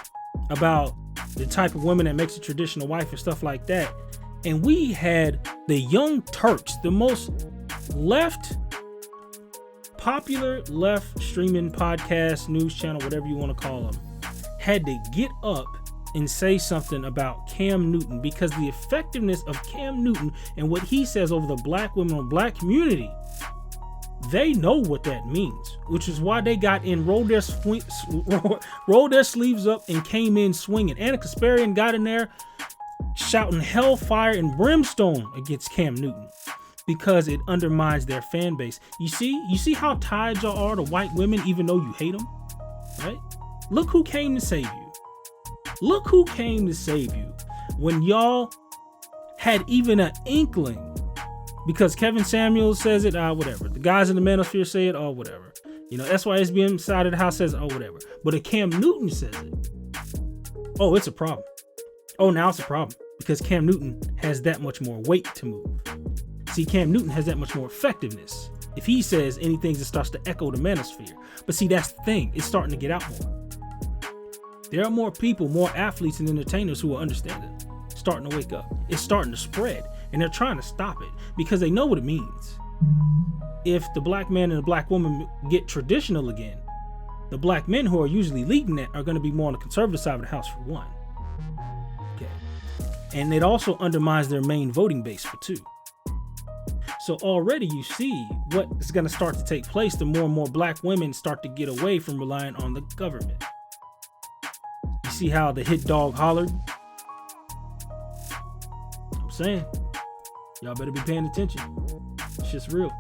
about the type of woman that makes a traditional wife and stuff like that. And we had the Young Turks, the most popular left streaming podcast, news channel, whatever you want to call them, had to get up and say something about Cam Newton, because the effectiveness of Cam Newton and what he says over the black women or black community, they know what that means, which is why they got in, rolled their sleeves up and came in swinging. Anna Kasparian got in there shouting hellfire and brimstone against Cam Newton, because it undermines their fan base. You see how tied y'all are to white women, even though you hate them, right? Look who came to save you. Look who came to save you when y'all had even an inkling, because Kevin Samuels says it, whatever. The guys in the manosphere say it, whatever. You know, that's why SBM side of the house says, oh, whatever. But if Cam Newton says it, oh, it's a problem. Oh, now it's a problem because Cam Newton has that much more weight to move. See, Cam Newton has that much more effectiveness. If he says anything that starts to echo the manosphere. But see, that's the thing. It's starting to get out more. There are more people, more athletes and entertainers who are understanding, starting to wake up. It's starting to spread, and they're trying to stop it because they know what it means. If the black man and the black woman get traditional again, the black men who are usually leading that are going to be more on the conservative side of the house for one. Okay. And it also undermines their main voting base for two. So already you see what is going to start to take place the more and more black women start to get away from relying on the government. You see how the hit dog hollered? I'm saying, y'all better be paying attention. It's just real.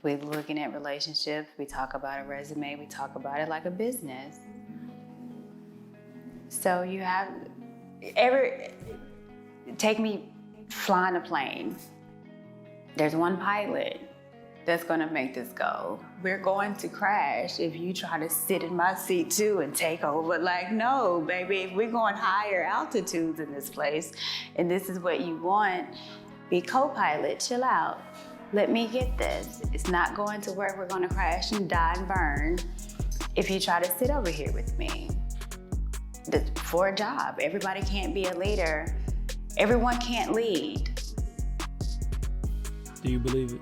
With looking at relationships, we talk about a resume, we talk about it like a business. So you have, take me flying a plane. There's one pilot that's gonna make this go. We're going to crash if you try to sit in my seat too and take over. Like, no, baby, we're going higher altitudes in this place and this is what you want, be co-pilot, chill out. Let me get this. It's not going to work. We're gonna crash and die and burn if you try to sit over here with me. For a job, everybody can't be a leader. Everyone can't lead. Do you believe it?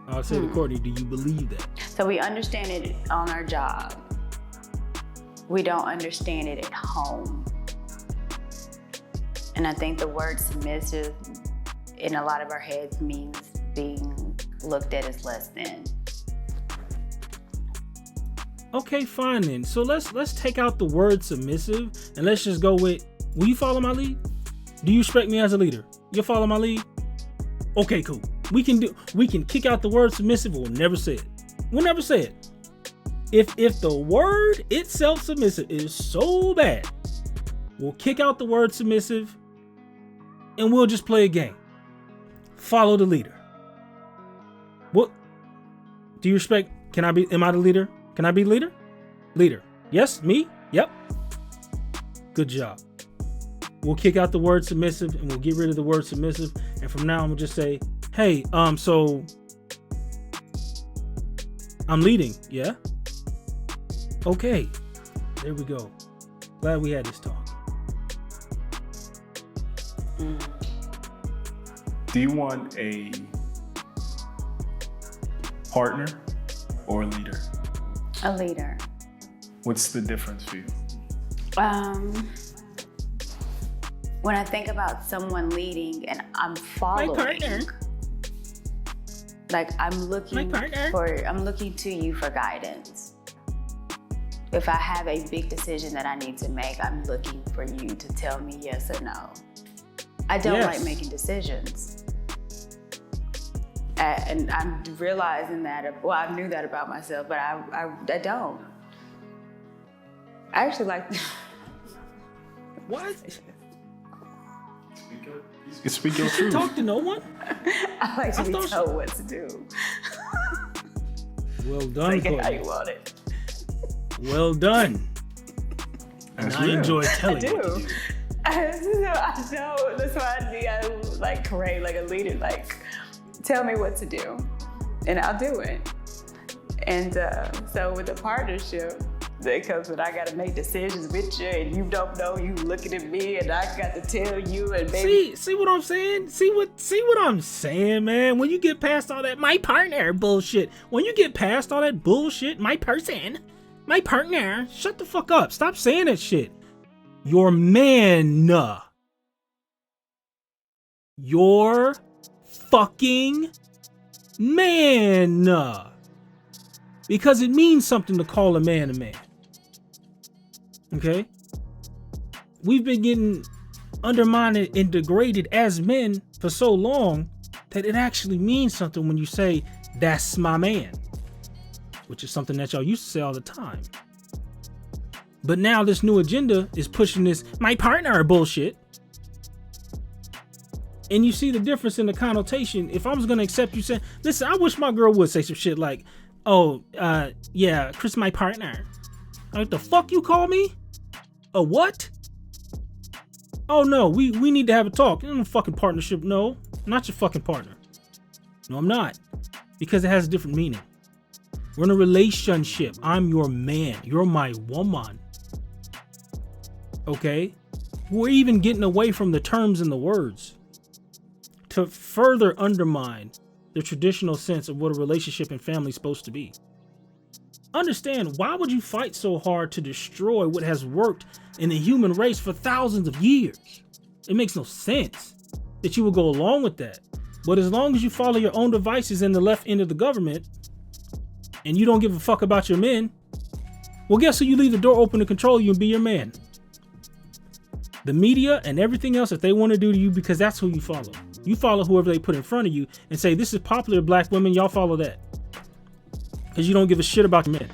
I'll say to Courtney, do you believe that? So we understand it on our job. We don't understand it at home. And I think the word submissive in a lot of our heads means being looked at as less than. Okay, fine then. So let's take out the word submissive and let's just go with, will you follow my lead? Do you respect me as a leader? You'll follow my lead? Okay, cool. We can kick out the word submissive, or we'll never say it. We'll never say it. If the word itself submissive is so bad, we'll kick out the word submissive and we'll just play a game. Follow the leader. What? Do you respect? Am I the leader? Can I be leader? Leader. Yes, me? Yep. Good job. We'll kick out the word submissive and we'll get rid of the word submissive. And from now on, we'll just say, hey, so I'm leading. Yeah. Okay. There we go. Glad we had this talk. Do you want a partner or a leader? A leader. What's the difference for you? When I think about someone leading and I'm following, my partner. Like I'm looking to you for guidance. If I have a big decision that I need to make, I'm looking for you to tell me yes or no. I don't like making decisions. And I'm realizing that, well, I knew that about myself, but I don't. I actually like... What? You speak your truth. Talk to no one? I like to be told what to do. Well done, Take it how you want it. Well done. And I enjoy telling you. I know. That's why I like crave like a leader. Like, tell me what to do, and I'll do it. And so with the partnership, that comes when I got to make decisions with you, and you don't know, you looking at me, and I got to tell you, and baby. See what I'm saying? See what I'm saying, man? When you get past all that, my partner bullshit. When you get past all that bullshit, my person, my partner, shut the fuck up. Stop saying that shit. Your man. Your fucking man. Because it means something to call a man a man. Okay? We've been getting undermined and degraded as men for so long that it actually means something when you say, that's my man. Which is something that y'all used to say all the time. But now this new agenda is pushing this my partner bullshit. And you see the difference in the connotation. If I was going to accept you saying, listen, I wish my girl would say some shit like, oh, yeah, Chris, my partner. Like, the fuck you call me? A what? Oh, no, we need to have a talk. No fucking partnership. No, I'm not your fucking partner. No, I'm not. Because it has a different meaning. We're in a relationship. I'm your man. You're my woman. Okay? We're even getting away from the terms and the words to further undermine the traditional sense of what a relationship and family is supposed to be. Understand, why would you fight so hard to destroy what has worked in the human race for thousands of years? It makes no sense that you would go along with that. But as long as you follow your own devices in the left end of the government and you don't give a fuck about your men, well, guess who you leave the door open to control you and be your man? The media and everything else that they want to do to you, because that's who you follow. You follow whoever they put in front of you and say, this is popular black women, y'all follow that. Because you don't give a shit about your men.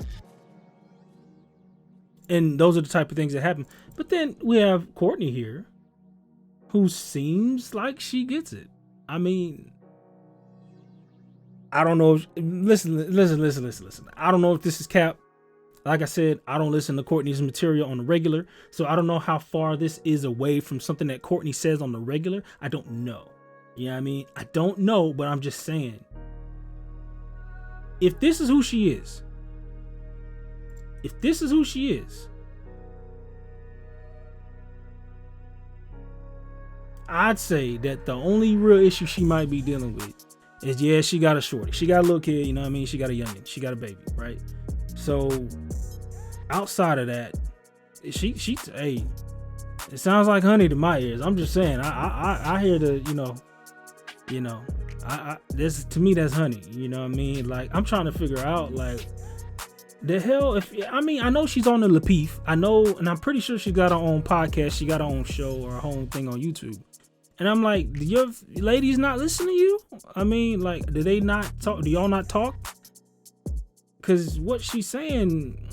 And those are the type of things that happen. But then we have Courtney here, who seems like she gets it. I mean, I don't know if, listen. I don't know if this is cap. Like I said, I don't listen to Courtney's material on the regular, so I don't know how far this is away from something that Courtney says on the regular. I don't know. You know what I mean? I don't know, but I'm just saying. If this is who she is, I'd say that the only real issue she might be dealing with is, yeah, she got a shorty. She got a little kid, you know what I mean? She got a youngin'. She got a baby, right? So outside of that, she hey, it sounds like honey to my ears. I'm just saying, I hear the, this, to me, that's honey, you know what I mean? Like, I'm trying to figure out, like, the hell, I know she's on the Lapeef. I know, and I'm pretty sure she got her own podcast. She got her own show or her own thing on YouTube. And I'm like, do your ladies not listen to you? I mean, like, do they not talk? Do y'all not talk? Because what she's saying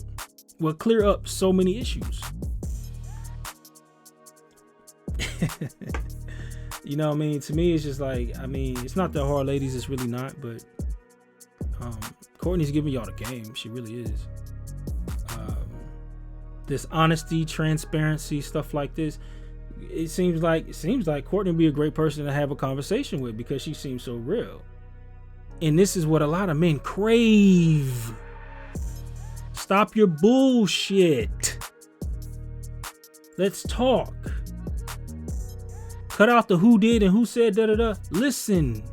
will clear up so many issues. You know what I mean? To me, it's just like, I mean, it's not that hard, ladies. It's really not. But Courtney's giving y'all the game. She really is. This honesty, transparency, stuff like this. It seems like Courtney would be a great person to have a conversation with because she seems so real. And this is what a lot of men crave. Stop your bullshit. Let's talk. Cut out the who did and who said da-da-da. Listen.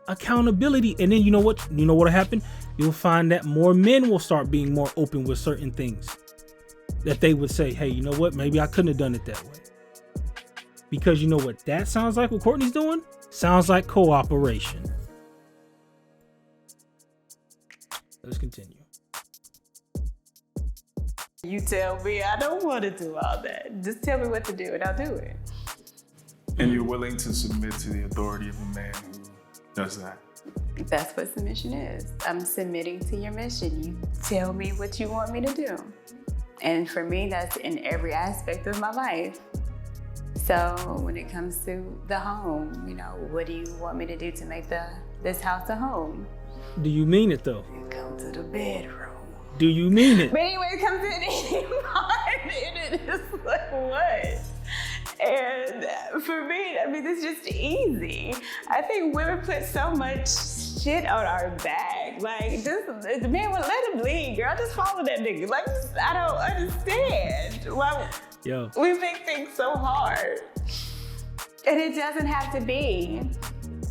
Accountability. And then you know what'll happen? You'll find that more men will start being more open with certain things. That they would say, hey, you know what? Maybe I couldn't have done it that way. Because you know what that sounds like, what Courtney's doing? Sounds like cooperation. Let's continue. You tell me I don't want to do all that. Just tell me what to do and I'll do it. And you're willing to submit to the authority of a man who does that? That's what submission is. I'm submitting to your mission. You tell me what you want me to do. And for me, that's in every aspect of my life. So when it comes to the home, what do you want me to do to make this house a home? Do you mean it though? Come to the bedroom. Do you mean it? But anyway, it comes to any part, and it is like, what? And for me, I mean, it's just easy. I think women put so much shit on our back. Like, just, the man would let him lead, girl. Just follow that nigga. Like, I don't understand why we make things so hard. And it doesn't have to be.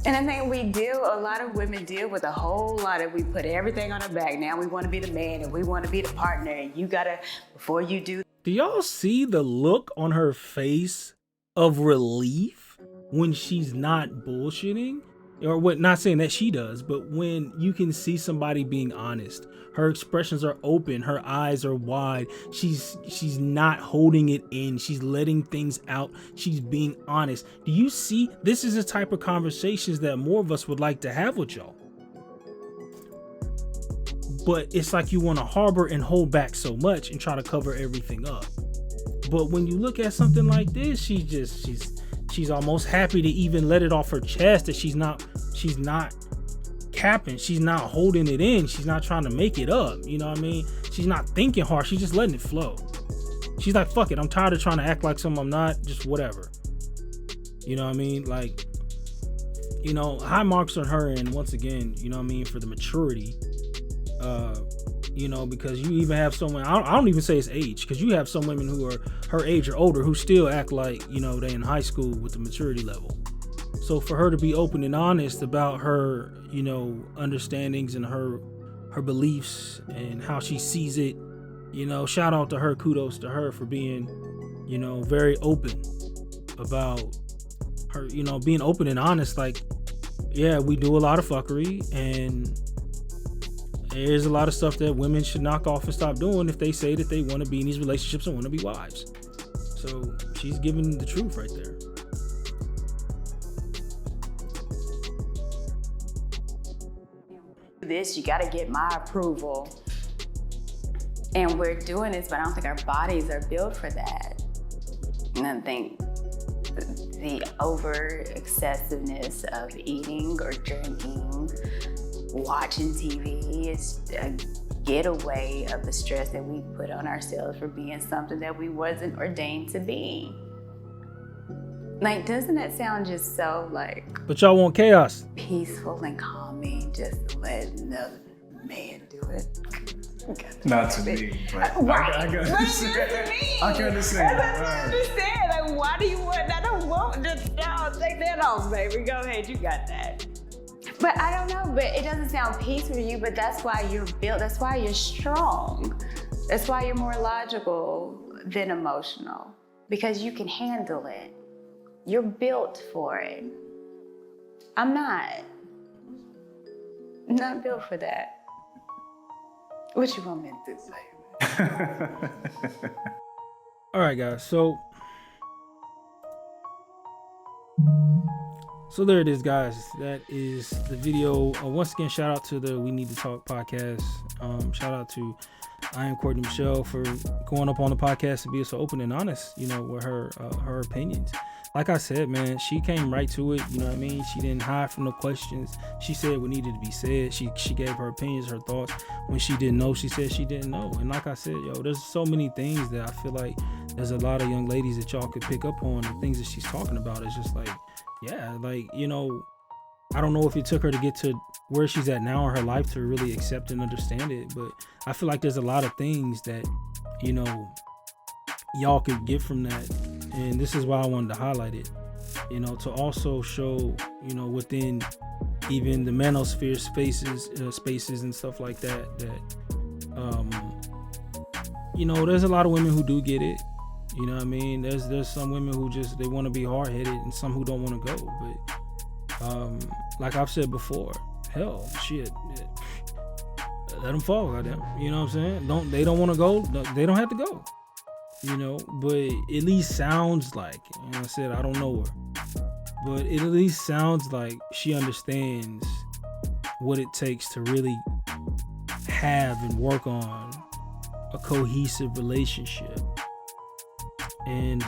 And I think a lot of women deal with a whole lot of, we put everything on our back. Now we want to be the man and we want to be the partner. And you gotta, before you do. Do y'all see the look on her face of relief when she's not bullshitting? Or what, not saying that she does, but when you can see somebody being honest. Her expressions are open, her eyes are wide. She's not holding it in. She's letting things out. She's being honest. Do you see? This is the type of conversations that more of us would like to have with y'all. But it's like you want to harbor and hold back so much and try to cover everything up. But when you look at something like this, she's she's almost happy to even let it off her chest that she's not capping, she's not holding it in, she's not trying to make it up, you know what I mean? She's not thinking hard, she's just letting it flow. She's like, fuck it, I'm tired of trying to act like something I'm not, just whatever. You know what I mean? Like, you know, high marks on her, and once again, you know what I mean, for the maturity, you know, because you even have someone, I don't even say it's age, because you have some women who are her age or older who still act like, you know, they in high school with the maturity level. So for her to be open and honest about her, you know, understandings and her beliefs and how she sees it, you know, shout out to her, kudos to her for being, you know, very open about her, you know, being open and honest. Like, yeah, we do a lot of fuckery, and there's a lot of stuff that women should knock off and stop doing if they say that they want to be in these relationships and want to be wives. So she's giving the truth right there. This, you got to get my approval. And we're doing this, but I don't think our bodies are built for that. And I think the over excessiveness of eating or drinking, watching TV is a getaway of the stress that we put on ourselves for being something that we wasn't ordained to be. Like, doesn't that sound just so like... But y'all want chaos. Peaceful and calming, just let another man do it. Not to me, but right. I got to say. I got to say. That's what I understand. Like, why do you want that? I don't want this. No, take that off, baby. Go ahead, you got that. But I don't know, but it doesn't sound peaceful to you, but that's why you're built, that's why you're strong. That's why you're more logical than emotional, because you can handle it. You're built for it. I'm not built for that. What you want me to say? All right, guys. So there it is, guys. That is the video. Once again, shout out to the We Need to Talk podcast. Shout out to I am Courtney Michele for going up on the podcast and being so open and honest, you know, with her opinions. Like I said, man, she came right to it. You know what I mean? She didn't hide from no questions. She said what needed to be said. She gave her opinions, her thoughts. When she didn't know, she said she didn't know. And like I said, there's so many things that I feel like there's a lot of young ladies that y'all could pick up on. The things that she's talking about is just like, yeah, like, you know, I don't know if it took her to get to where she's at now in her life to really accept and understand it. But I feel like there's a lot of things that, you know, y'all could get from that. And this is why I wanted to highlight it, you know, to also show, you know, within even the manosphere spaces and stuff like that, you know, there's a lot of women who do get it. You know what I mean? There's some women who just, they want to be hard-headed, and some who don't want to go. But like I've said before, hell, shit, let them fall, goddamn. You know what I'm saying? They don't want to go, they don't have to go. You know, but it at least sounds like, you know, I said I don't know her, but it at least sounds like she understands what it takes to really have and work on a cohesive relationship. And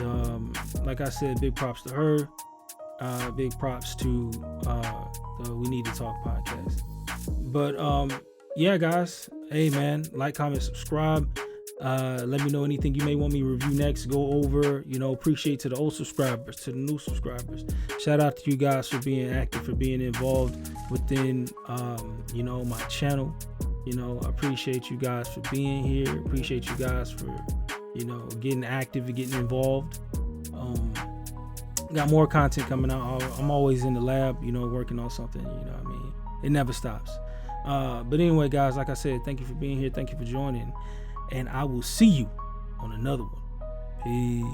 like I said, big props to her, big props to the We Need to Talk podcast. But yeah, guys, hey man, like, comment, subscribe. Let me know anything you may want me to review next. Go over, you know, appreciate to the old subscribers, to the new subscribers. Shout out to you guys for being active, for being involved within, you know, my channel. You know, I appreciate you guys for being here. Appreciate you guys for, you know, getting active and getting involved. Got more content coming out. I'm always in the lab, you know, working on something, you know what I mean? It never stops. But anyway, guys, like I said, thank you for being here. Thank you for joining. And I will see you on another one. Peace.